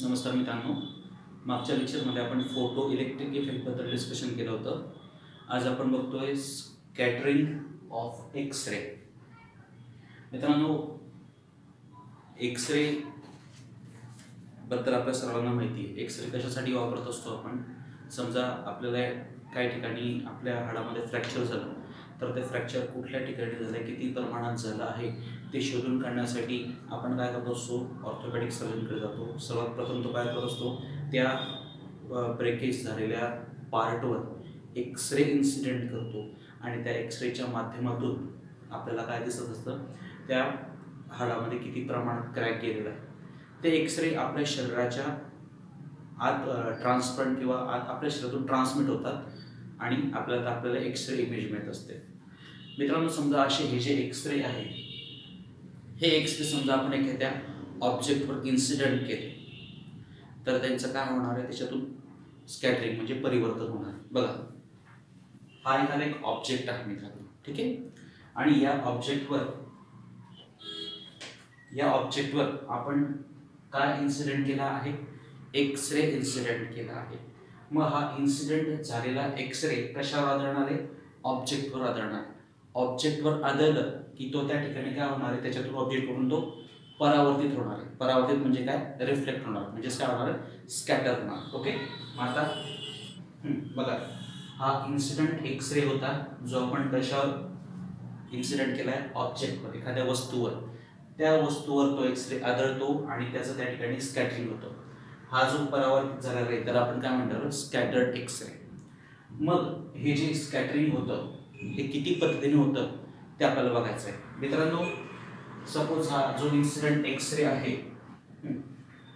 नमस्कार मित्रांनो, मागच्या लेक्चरमध्ये आपण फोटो इलेक्ट्रिक इफेक्टबद्दल डिस्कशन केलं होतं. आज आपण बघतोय स्कॅटरिंग ऑफ एक्स-रे. मित्रांनो, एक्स-रे बद्दल आपल्या सर्वांना माहिती आहे. एक्स-रे कशासाठी वापरत असतो आपण? समजा आपल्याला काही ठिकाणी आपल्या हाडामध्ये फ्रॅक्चर झालं तर ते फ्रॅक्चर कुठल्या ठिकाणी झालं, किती प्रमाणात झालं आहे ते शोधून काढण्यासाठी आपण काय करत असतो? ऑर्थोपेडिक सर्जनकडे जातो. सर्वात प्रथम तो काय करत असतो? त्या ब्रेकेज झालेल्या पार्टवर एक्स-रे इन्सिडेंट करतो आणि त्या एक्स-रेच्या माध्यमातून आपल्याला काय दिसत असतं? त्या हाडामध्ये किती प्रमाणात क्रॅक गेलेला आहे ते एक्स-रे आपल्या शरीराच्या आत ट्रान्सपरंट किंवा आत आपल्या शरीरातून ट्रान्समिट होतात आणि आपल्याला एक्स-रे इमेज मिळत असते. मित्रांनो, समजा असे हे जे एक्स-रे आहे, हे एक्स-रे समजा आपण एखाद्या ऑब्जेक्टवर इन्सिडेंट केले तर त्यांचं काय होणार आहे? त्याच्यातून स्कॅटरिंग म्हणजे परिवर्तन होणार. बघा, हा एखादा एक ऑब्जेक्ट आहे मित्रांनो, ठीक आहे. आणि या ऑब्जेक्टवर आपण काय इन्सिडेंट केला आहे? एक्स-रे इन्सिडेंट केला आहे. मग हा इन्सिडेंट झालेला एक्स-रे कशावर आदळणार आहे? ऑब्जेक्टवर आदळणार. ऑब्जेक्टवर आदळलं की तो त्या ठिकाणी काय होणार आहे? त्याच्यातून ऑब्जेक्टवरून तो परावर्तित होणार आहे. परावर्तित म्हणजे काय? रिफ्लेक्ट होणार, म्हणजेच काय होणार आहे? स्कॅटर होणार. ओके. मग आता बघा, हा इन्सिडेंट एक्स-रे होता जो आपण कशावर इन्सिडेंट केलाय? ऑब्जेक्टवर, एखाद्या वस्तूवर. त्या वस्तूवर तो एक्स-रे आदळतो आणि त्याचं त्या ठिकाणी स्कॅटरिंग होतं. हा जो परावर्तित झालेला आहे त्याला आपण काय म्हणणार? Scattered X-ray. मग हे जे स्कॅटरिंग होतं हे किती पद्धतीने होतं ते आपल्याला बघायचं आहे. मित्रांनो, सपोज हा जो इन्सिडेंट एक्स-रे आहे,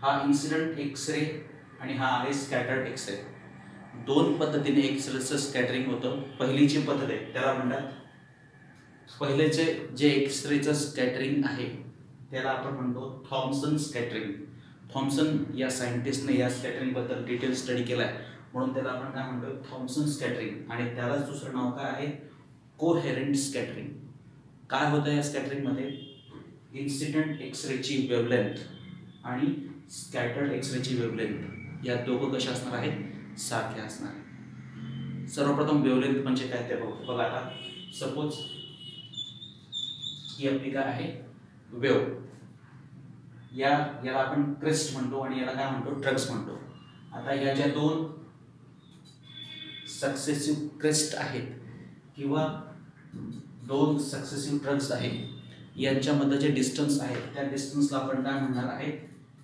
हा इन्सिडेंट एक्स-रे आणि हा आहे स्कॅटर्ड एक्स-रे. दोन पद्धतीने एक्स-रेचं स्कॅटरिंग होतं. पहिली जी पद्धत आहे त्याला म्हणतात, पहिलेचे जे एक्स-रेचं स्कॅटरिंग आहे त्याला आपण म्हणतो थॉम्सन स्कॅटरिंग. थॉम्सन या सायंटिस्टने या स्कॅटरिंग बद्दल डिटेल स्टडी केलाय म्हणून त्याला आपण काय म्हणतो? Thomson scattering. आणि त्यालाच दुसरं नाव काय आहे? Coherent scattering. काय होतं या स्कॅटरिंगमध्ये? इन्सिडेंट एक्स-रेची वेवलेंथ आणि स्कॅटर्ड एक्स-रेची वेवलेंथ या दोघं कशा असणार आहेत? सारख्या असणार आहे. सर्वप्रथम वेवलेंथ म्हणजे काय ते बघू. बघा, आता सपोज ही आपली काय आहे? वेव. याला आपण क्रेस्ट म्हणतो आणि याला काय म्हणतो? ड्रग्स म्हणतो. आता या ज्या दोन सक्सेसिव्ह क्रेस्ट आहेत किंवा दोन सक्सेसिव्ह ड्रग्स आहेत, यांच्यामध्ये जे डिस्टन्स आहे त्या डिस्टन्सला आपण काय म्हणणार आहे?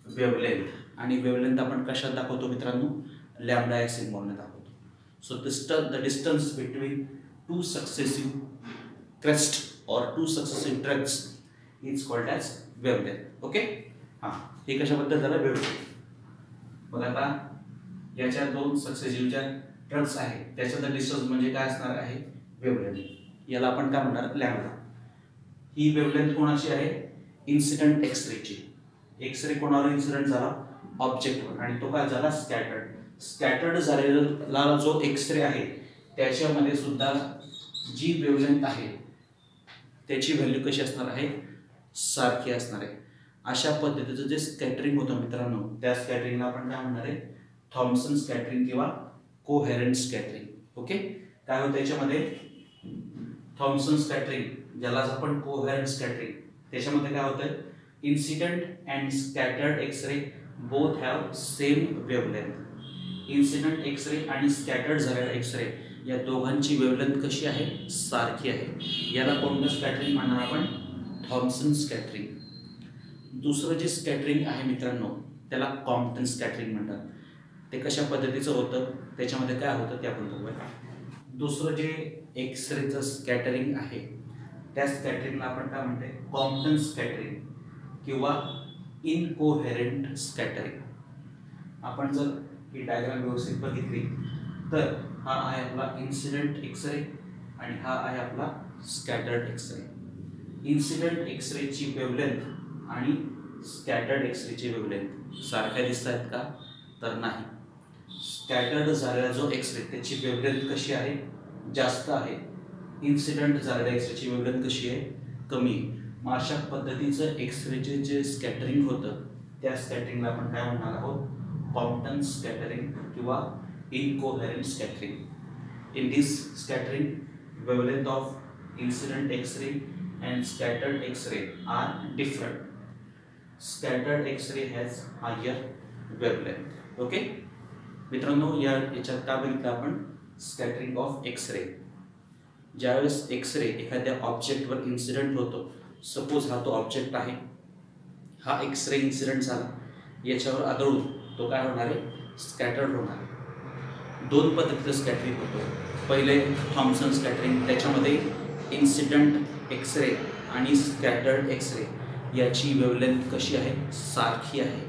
वेवलेंथ. आणि वेवलेंथ आपण कशात दाखवतो मित्रांनो? लॅम्बडा या सिम्बॉलने दाखवतो. So the distance between two successive crest और two successive troughs is called as wavelength. Okay. हां, हे कशाबद्दल झालं? वेवलेंथ. मग आता याच्या दोन सक्सेसिव्ह ज्या ड्रग्स आहेत त्याच्यात डिस्टन्स म्हणजे काय असणार आहे? वेवलेंथ. याला आपण काय म्हणणार? लॅम्बडा. ही वेवलेंथ कोणाची आहे? इन्सिडेंट एक्स-रेची. एक्स-रे कोणावर इन्सिडेंट झाला? ऑब्जेक्टवर. आणि तो काय झाला? स्कॅटर्ड. स्कॅटर्ड झालेला जो एक्स-रे आहे त्याच्यामध्ये सुद्धा जी वेवलेंथ आहे त्याची व्हॅल्यू कशी असणार आहे? सारखी असणार आहे. अशा पद्धतीचं जे स्कॅटरिंग होतं मित्रांनो, त्या स्कॅटरिंगला आपण काय म्हणणार आहे? थॉम्सन स्कॅटरिंग किंवा कोहेरेंट स्कॅटरिंग. ओके. काय होतं याच्यामध्ये? थॉम्सन स्कॅटरिंग, ज्यालाच आपण कोहेरेंट स्कॅटरिंग, त्याच्यामध्ये काय होतं? Incident and scattered X-ray both have same wavelength. Incident X-ray आणि स्कॅटर्ड झालेला एक्स-रे या दोघांची वेवलेंथ कशी आहे? सारखी आहे. याला कोणतं स्कॅटरिंग म्हणणार आपण? Thomson scattering. दुसरं जे स्कॅटरिंग आहे मित्रांनो त्याला कॉम्प्टन स्कॅटरिंग म्हणतात. ते कशा पद्धतीचं होतं? त्याच्यामध्ये काय होतं ते आपण बघूया. दुसरं जे एक्स-रेचं स्कॅटरिंग आहे त्या स्कॅटरिंगला आपण काय म्हणते? कॉम्प्टन स्कॅटरिंग किंवा इनकोहेरेंट स्कॅटरिंग. आपण जर ही डायग्राम व्यवस्थित बघितली तर हा आहे आपला इन्सिडेंट एक्स-रे आणि हा आहे आपला स्कॅटर्ड एक्स-रे. इन्सिडेंट एक्स-रेची वेवलेंथ आणि स्कॅटर्ड एक्स-रेची वेवलेंथ सारख्या दिसत आहेत का? तर नाही. स्कॅटर्ड झालेला जो एक्स-रे त्याची वेवलेंथ कशी आहे? जास्त आहे. इन्सिडेंट झालेल्या एक्स-रेची वेवलेंथ कशी आहे? कमी आहे. मग अशा पद्धतीचं एक्स-रेचे जे स्कॅटरिंग होतं त्या स्कॅटरिंगला आपण काय म्हणणार आहोत, कॉम्प्टन स्कॅटरिंग किंवा इनकोहेरंट scattering. In this scattering, wavelength of incident X-ray and scattered X-ray are different. Scattered X-ray has higher wavelength. Okay, मित्रांनो याच्यात काय बघितलं आपण, स्कॅटरिंग ऑफ एक्सरे. ज्यावेळेस एक्सरे एखाद्या ऑब्जेक्टवर इन्सिडेंट होतो, सपोज हा तो ऑब्जेक्ट आहे, हा एक्सरे इन्सिडेंट झाला, याच्यावर आदळून तो काय होणार आहे, स्कॅटर्ड होणार आहे. दोन पद्धतीचं स्कॅटरिंग होतं. पहिले थॉम्सन स्कॅटरिंग, त्याच्यामध्ये इन्सिडंट एक्सरे आणि स्कॅटर्ड एक्सरे याची वेवलेंथ कशी आहे, सारखी आहे,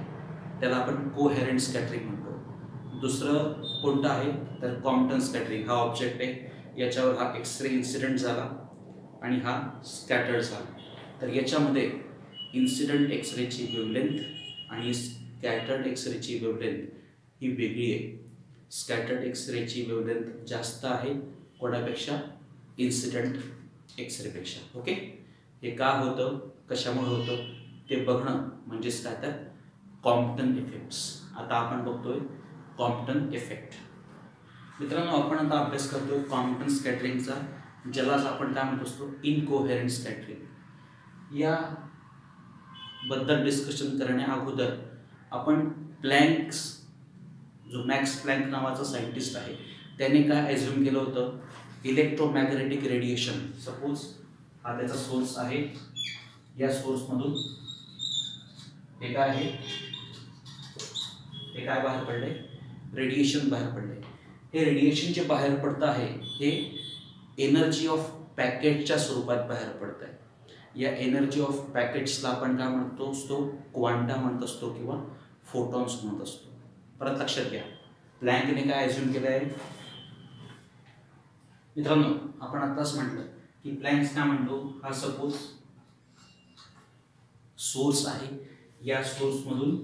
त्याला आपण कोहेरंट स्कॅटरिंग म्हणतो. दुसरं कोणतं आहे तर कॉम्प्टन स्कॅटरिंग. हा ऑब्जेक्ट आहे, याच्यावर हा एक्सरे इन्सिडेंट झाला आणि हा स्कॅटर्ड झाला, तर याच्यामध्ये इन्सिडंट एक्सरेची वेवलेंथ आणि स्कॅटर्ड एक्सरेची वेवलेंथ ही वेगळी आहे. स्कॅटर्ड एक्सरेची वेवलेंथ जास्त आहे कोणापेक्षा, इन्सिडंट एक्सरेपेक्षा. ओके, हे का होतं, कशामुळे होतं ते बघणं म्हणजेच काय तर कॉम्प्टन इफेक्ट्स. आता आपण बघतोय कॉम्प्टन इफेक्ट. मित्रांनो आपण आता अभ्यास करतोय कॉम्प्टन स्कॅटरिंगचा, ज्यालाच आपण काय म्हणत असतो, इनकोहेरंट स्कॅटरिंग. या बद्दल डिस्कशन करण्या अगोदर आपण प्लँक्स, जो मॅक्स प्लँक नावाचा सायंटिस्ट आहे, त्याने काय ॲझ्युम केलं होतं, इलेक्ट्रोमॅग्नेटिक रेडिएशन. सपोज हा त्याचा सोर्स आहे, या सोर्समधून हे काय आहे, हे काय बाहेर पडले, रेडिएशन बाहेर पडले. हे रेडिएशन जे बाहेर पडतं आहे हे एनर्जी ऑफ पॅकेटच्या स्वरूपात बाहेर पडत आहे. या एनर्जी ऑफ पॅकेट्सला आपण काय म्हणतो असतो, क्वांटा म्हणत असतो किंवा फोटॉन्स म्हणत असतो. परत लक्षात घ्या, प्लँकने काय ॲझ्युम केलं आहे मित्रांनो, आपण आताच म्हटलं की प्लँक्स काय म्हणतो, हा सपोज सोर्स आहे, या सोर्समधून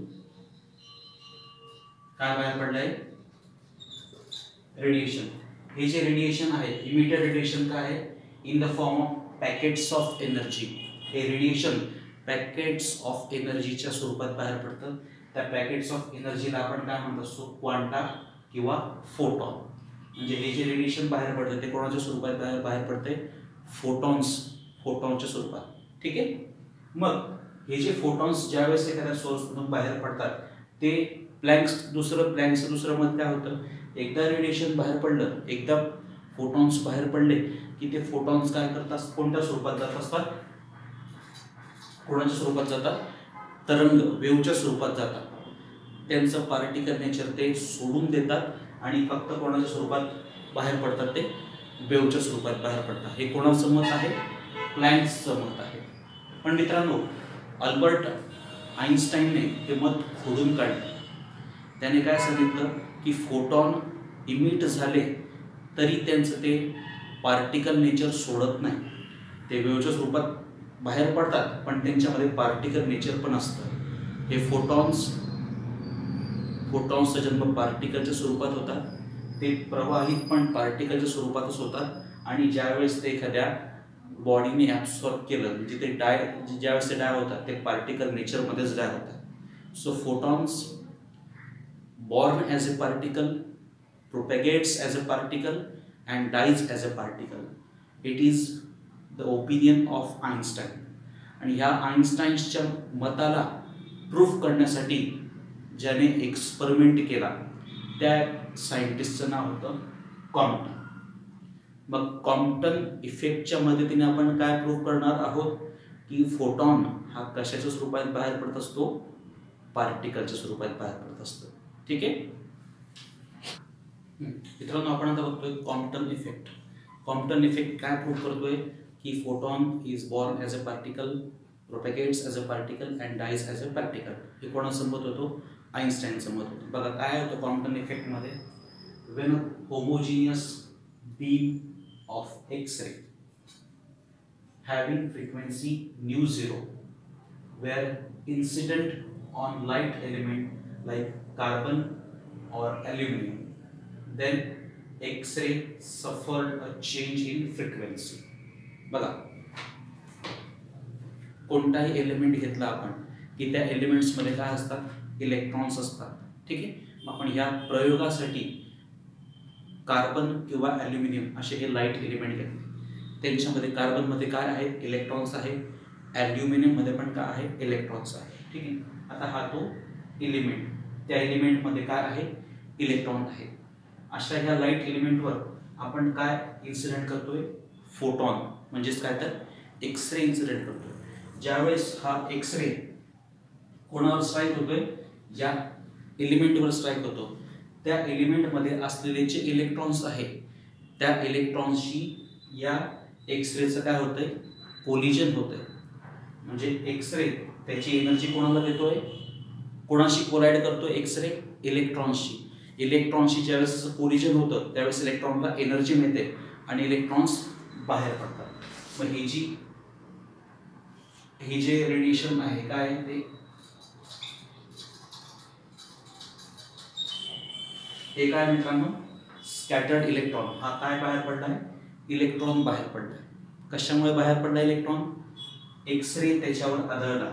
काय बाहेर पडलंय, रेडिएशन. हे जे रेडिएशन आहे, इमिटेड रेडिएशन काय आहे, in the form of packets of energy. हे रेडिएशन पॅकेट्स ऑफ एनर्जीच्या स्वरूपात बाहेर पडतं. त्या पॅकेट्स ऑफ एनर्जीला आपण काय म्हणत असतो, क्वांटा किंवा फोटॉन. म्हणजे हे जे रेडिएशन बाहेर पडतं ते कोणाच्या स्वरूपात बाहेर पडते, फोटॉनच्या स्वरूपात. ठीक आहे. मग हे जे फोटॉन्स ज्यावेळेस एखाद्या सोर्समधून बाहेर पडतात, ते प्लँक्सचं दुसरं मत काय होतं, एकदा रेडिएशन बाहेर पडलं, एकदा फोटॉन्स बाहेर पडले की ते फोटॉन्स काय करतात, कोणत्या स्वरूपात जात असतात, कोणाच्या स्वरूपात जातात, तरंग, वेव्हच्या स्वरूपात जातात. त्यांचं पार्टिकल नेचर ते सोडून देतात आणि फक्त कोणाच्या स्वरूपात बाहेर पडतात, ते वेव्हच्या स्वरूपात बाहेर पडतात. हे कोणाचं मत आहे, प्लँक्सचं मत आहे. पण मित्रांनो अल्बर्ट आईन्स्टाईनने हे मत खोडून काढले. त्याने काय सांगितलं की फोटॉन इमिट झाले तरी त्यांचं ते पार्टिकल नेचर सोडत नाही. ते वेव्हच्या स्वरूपात बाहेर पडतात पण त्यांच्यामध्ये पार्टिकल नेचर पण असतं. हे फोटॉन्सचा जन्म पार्टिकलच्या स्वरूपात होता, ते प्रवाहित पण पार्टिकलच्या स्वरूपातच होतात. आणि ज्यावेळेस ते एखाद्या बॉडीने ॲब्सॉर्ब केलं, म्हणजे ते ज्यावेळेस ते डाय होतात ते पार्टिकल नेचरमध्येच डाय होतात. So photons born as a particle, propagates as a particle and dies as a particle. It is the opinion of Einstein. आणि ह्या आइन्स्टाईनच्या मताला प्रूफ करण्यासाठी ज्याने एक्सपेरिमेंट केला त्या सायंटिस्टचं नाव होतं कॉम्प्टन. मग कॉम्प्टन इफेक्टच्या मदतीने आपण काय प्रूफ करणार आहोत की फोटॉन हा कशाच्या स्वरूपात बाहेर पडत असतो, पार्टिकलच्या स्वरूपात बाहेर पडत असतो. ठीक आहे मित्रांनो, आपण आता बघतोय कॉम्प्टन इफेक्ट. कॉम्प्टन इफेक्ट काय प्रूव्ह करतोय की photon is born as a particle, propagates as a particle and dies as a particle. हे कोणाचं मत होतं, आइन्स्टाईनचं मत होतं. बघा काय होतं कॉम्प्टन इफेक्टमध्ये, when homogeneous beam of X-ray having frequency nu zero where incident on light element like carbon or aluminum, then X-ray suffered a change in frequency. बघा कोणताही एलिमेंट घेतला आपण की त्या एलिमेंट्समध्ये काय असतात, इलेक्ट्रॉन्स असतात. ठीक आहे. आपण ह्या प्रयोगासाठी कार्बन किंवा ॲल्युमिनियम असे हे लाईट एलिमेंट घेतले. त्यांच्यामध्ये कार्बनमध्ये काय आहे, इलेक्ट्रॉन्स आहे. ॲल्युमिनियममध्ये पण काय आहे, इलेक्ट्रॉन्स आहे. ठीक आहे. आता हा तो एलिमेंट, त्या एलिमेंटमध्ये काय आहे, इलेक्ट्रॉन आहे. अशा ह्या लाईट एलिमेंटवर आपण काय इन्सिडेंट करतोय, फोटॉन म्हणजेच काय तर एक्स रे इन्सिडेंट करतोय. ज्यावेळेस हा एक्स रे कोणावर स्ट्राईक होतोय, ज्या एलिमेंटवर स्ट्राईक होतो, त्या एलिमेंटमध्ये असलेले जे इलेक्ट्रॉन्स आहे त्या इलेक्ट्रॉन्सशी या एक्स रेचं काय होतंय, कोलिजन होतंय. म्हणजे एक्स रे त्याची एनर्जी कोणाला देतोय, कोणाशी कोलाइड करतोय एक्स रे, इलेक्ट्रॉन्सशी. इलेक्ट्रॉन्सशी ज्यावेळेस असं कोलिजन होतं त्यावेळेस इलेक्ट्रॉनला एनर्जी मिळते आणि इलेक्ट्रॉन्स बाहेर पडतात. मग हे जे रेडिएशन आहे काय आहे ते, हे काय मित्रांनो, स्कॅटर्ड इलेक्ट्रॉन. हा काय बाहेर पडलाय, इलेक्ट्रॉन बाहेर पडलाय. कशामुळे बाहेर पडला इलेक्ट्रॉन, एक्सरे त्याच्यावर आढळला.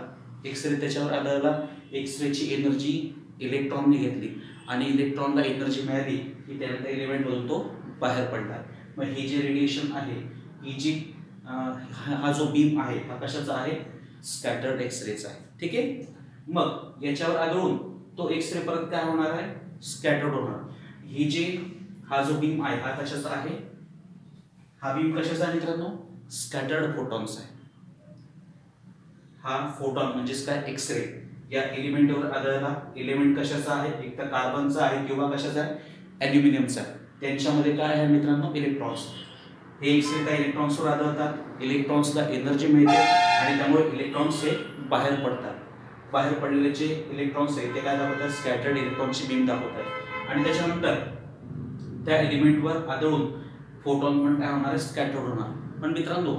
एक्सरेची एनर्जी इलेक्ट्रॉनने घेतली आणि इलेक्ट्रॉनला एनर्जी मिळाली की त्यानंतर एलिमेंटमधून तो बाहेर पडला. मग हे जे रेडिएशन आहे, ही जी हा जो बीम आहे हा कशाचा आहे, स्कॅटर्ड एक्सरेचा आहे. ठीक आहे. मग याच्यावर आढळून तो एक्सरे परत काय होणार आहे, स्कॅटर्ड होणार. हा जो बीम आहे हा कशाचा आहे, हा बीम कशाचा आहे मित्रांनो, स्कॅटर्ड फोटॉन्स आहे. हा फोटॉन म्हणजेच काय, एक्सरे या एलिमेंटवर आढळला. एलिमेंट कशाचा आहे, एक तर कार्बनचा आहे किंवा कशाचा आहे, ॲल्युमिनियमचा. त्यांच्यामध्ये काय आहे मित्रांनो, इलेक्ट्रॉन्स. हे एक्सरे त्या इलेक्ट्रॉन्सवर आढळतात, इलेक्ट्रॉन्सला एनर्जी मिळते आणि त्यामुळे इलेक्ट्रॉन्स हे बाहेर पडतात. बाहेर पडलेले जे इलेक्ट्रॉन्स आहेत ते काय दाखवतात, स्कॅटर्ड इलेक्ट्रॉनची बीम दाखवतात. आणि त्याच्यानंतर त्या एलिमेंटवर आढळून फोटॉन पण काय होणार आहे, स्कॅटर्ड होणार. पण मित्रांनो,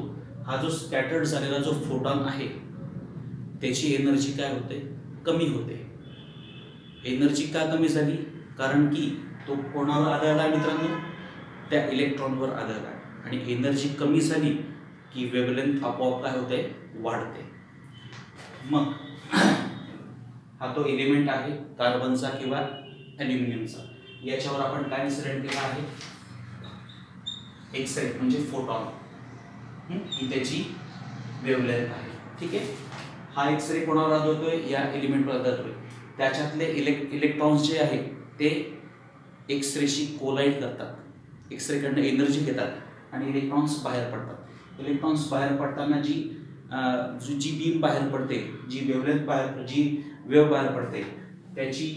हा जो स्कॅटर्ड झालेला जो फोटॉन आहे त्याची एनर्जी काय होते, कमी होते. एनर्जी का कमी झाली, कारण की तो कोणावर आढळला मित्रांनो, त्या इलेक्ट्रॉनवर आढळला. आणि एनर्जी कमी झाली की वेव्हलेंथ आपोआप काय होते, वाढते. मग हा तो एलिमेंट आहे कार्बनचा किंवा ॲल्युमिनियमचा. याच्यावर आपण काय इन्सिडेंट केला आहे, एक्सरे म्हणजे फोटॉन. ही त्याची वेव्हलेंथ आहे. ठीक आहे. हा एक्सरे कोणावर आढळतोय, या एलिमेंटवर आढळतोय. त्याच्यातले इलेक्ट्रॉन्स जे आहेत ते एक्सरेशी कोलाइड करतात, एक्सरेकडनं एनर्जी घेतात आणि इलेक्ट्रॉन्स बाहेर पडतात. इलेक्ट्रॉन्स बाहेर पडताना जी बीम बाहेर पडते, जी वेव्हलेंथ बाहेर पडते, त्याची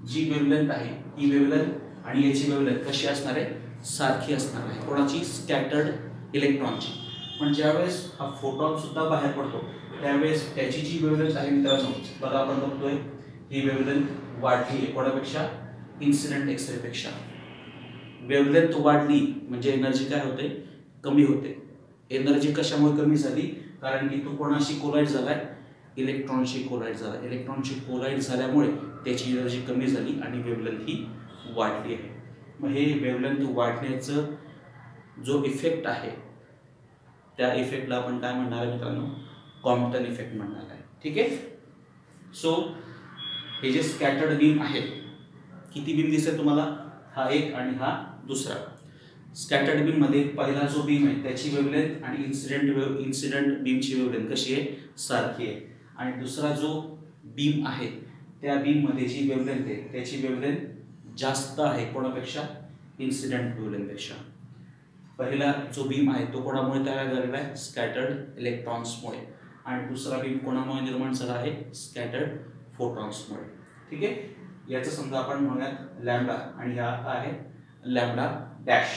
जी वेव्हलेंथ आहे ही वेव्हलेंथ आणि याची वेव्हलेंथ कशी असणार आहे, सारखी असणार आहे. कोणाची, स्कॅटर्ड इलेक्ट्रॉनची. पण ज्यावेळेस हा फोटॉन सुद्धा बाहेर पडतो त्यावेळेस त्याची जी वेव्हलेंथ आहे मित्रांनो, बघा आपण बघतोय ही वेव्हलेंथ वाढली आहे कोणापेक्षा, इन्सिडेंट एक्सरेपेक्षा. वेव्हलेंथ वाढली म्हणजे एनर्जी काय होते, कमी होते. एनर्जी कशामुळे कमी झाली, कारण की तो कोणाशी कोलाइड झालाय, इलेक्ट्रॉनशी कोलाइड झाला. इलेक्ट्रॉनशी कोलाइड झाल्यामुळे त्याची एनर्जी कमी झाली आणि वेव्हलेंथ ही वाढली आहे. मग हे वेव्हलेंथ वाढण्याचं जो इफेक्ट आहे त्या इफेक्टला आपण काय म्हणणार आहे मित्रांनो, कॉम्प्टन इफेक्ट म्हणणार आहे. ठीक आहे. सो हे जे स्कॅटर्ड बीम आहेत, किती बीम दिसते तुम्हाला, हा एक आणि हा दुसरा. स्कॅटर्ड बीम मध्ये पहिला जो बीम आहे त्याची वेव्हलेंथ आणि इन्सिडेंट बीमची वेव्हलेंथ कशी आहे, सारखी आहे. आणि दुसरा जो बीम आहे त्या बीम मध्ये जी वेव्हलेंथ आहे त्याची वेव्हलेंथ जास्त आहे कोणापेक्षा, इन्सिडेंट वेव्हलेंथपेक्षा. पहिला जो बीम आहे तो कोणामुळे तयार झालेला आहे, स्कॅटर्ड इलेक्ट्रॉन्समुळे. आणि दुसरा बीम कोणामुळे निर्माण झाला आहे, स्कॅटर्ड फोटॉन्समुळे. ठीक आहे. याचं समजा आपण म्हणूयात लॅम्बडा आणि हा आहे लॅम्बडा डॅश.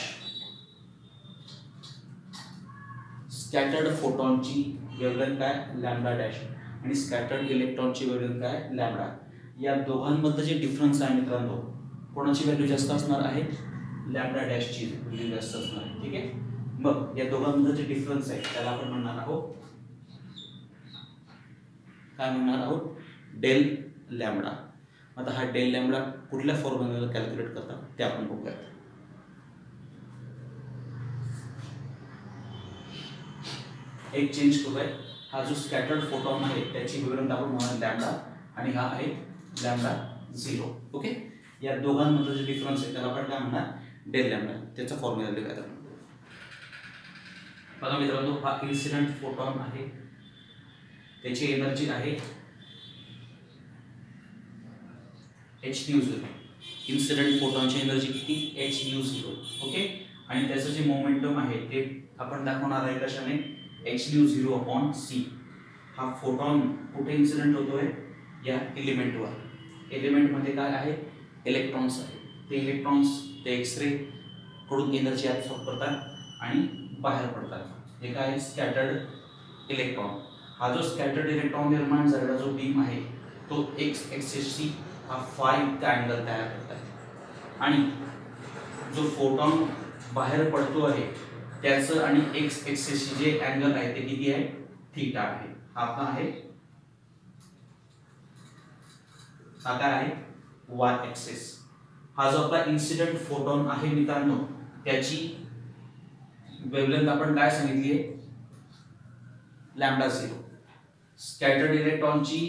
स्कॅटर्ड फोटॉनची वेव्हलेंथ काय, लॅम्बडा डॅश. आणि स्कॅटर्ड इलेक्ट्रॉनची वेव्हलेंथ काय, लॅम्बडा. या दोघांमधलं जे डिफरन्स आहे मित्रांनो, कोणाची व्हॅल्यू जास्त असणार आहे, लॅम्बडा डॅशची व्हॅल्यू जास्त असणार आहे. ठीक आहे. मग या दोघांमधलं जे डिफरन्स आहे त्याला आपण म्हणणार आहोत, काय म्हणणार आहोत, डेल लॅम्बडा. आता हा डेल लॅम्बडा कुठल्या फॉर्म्युल्याला कॅल्क्युलेट करतात ते आपण बघूयात. एक चेंज करूया, हा जो स्कॅटर्ड फोटॉन आहे त्याची वेव्हलेंथ आपण म्हणूया लॅम्बडा आणि हा आहे लॅम्बडा 0. ओके, या दोघांमध्ये जे डिफरन्स आहे त्याला आपण काय म्हणणार डेल लॅम्बडा. त्याचा फॉर्म्युला लिहूया आता. बघा मित्रांनो, हा इन्सिडेंट फोटॉन आहे, त्याची एनर्जी आहे hν0. इन्सिडेंट फोटॉनची एनर्जी किती hν0. ओके, आणि त्याचं जे मोमेंटम आहे ते आपण दाखवणार आहे कशाने hν0/c. हा फोटॉन कुठे इन्सिडेंट होतोय या एलिमेंटवर. एलिमेंट मध्ये काय आहे इलेक्ट्रॉन्स आहे. ते इलेक्ट्रॉन्स ते एक्सरे कडून एनर्जी ऍब्सॉर्ब करतात आणि बाहेर पडतात. हे काय स्कॅटर्ड इलेक्ट्रॉन. हा जो स्कॅटर्ड इलेक्ट्रॉन निर्माण झालेला जो बीम आहे तो एक्स एक्सिसशी हा फाय इतका अँगल तयार करत आहे आणि जो फोटॉन बाहेर पडतो आहे त्याचं आणि एक्स एक्सिसशी जे अँगल आहे ते किती आहे थीटा आहे. हा काय आहे वाय एक्सिस. हा जो आपला इन्सिडेंट फोटॉन आहे मित्रांनो त्याची वेव्हलेंथ आपण काय सांगितली आहे λ0. स्कॅटर्ड इलेक्ट्रॉनची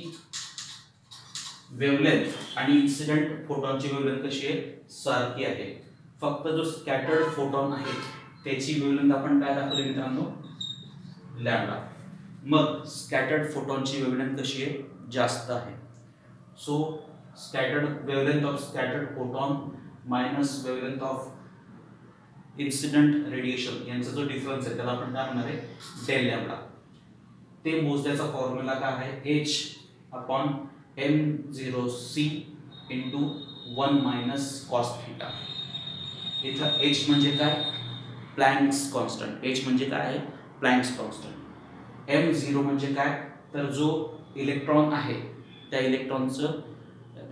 वेव्हलेंथ आणि इन्सिडेंट फोटॉनची वेव्हलेंथ कशी आहे सारखी आहे. फक्त जो स्कॅटर्ड फोटॉन आहे त्याची वेव्हलेंथ आपण काय दाखवली मित्रांनो लॅम्बडा. मग स्कॅटर्ड फोटॉनची वेव्हलेंथ कशी आहे जास्त आहे. So scattered wavelength of scattered photon minus wavelength of incident radiation यांचा जो डिफरन्स आहे त्याला आपण काय म्हणणार आहे डेल लॅम्बडा. ते मोजण्याचा फॉर्म्युला काय आहे h/m0c × 1 - cos θ. इथं h म्हणजे काय प्लँक्स कॉन्स्टंट. h म्हणजे काय आहे प्लँक्स कॉन्स्टंट. m0 म्हणजे काय तर जो इलेक्ट्रॉन आहे त्या इलेक्ट्रॉनचं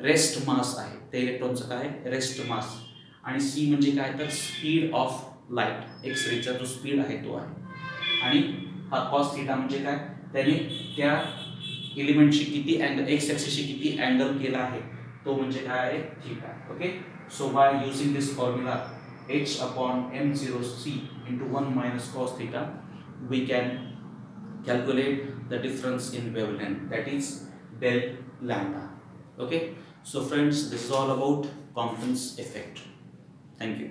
रेस्ट मास आहे. त्या इलेक्ट्रॉनचं काय रेस्ट मास. आणि c म्हणजे काय तर स्पीड ऑफ लाईट. एक्सरेचा जो स्पीड आहे तो आहे. आणि हा cos θ म्हणजे काय त्याने त्या एलिमेंटशी किती अँगल एक्स ऍक्सिसशी किती अँगल केला आहे तो म्हणजे काय आहे theta. Okay, so by using this formula h/m0c × 1 - cos θ we can calculate the difference in wavelength, that is del lambda. Okay, so friends, this is all about Compton's effect. Thank you.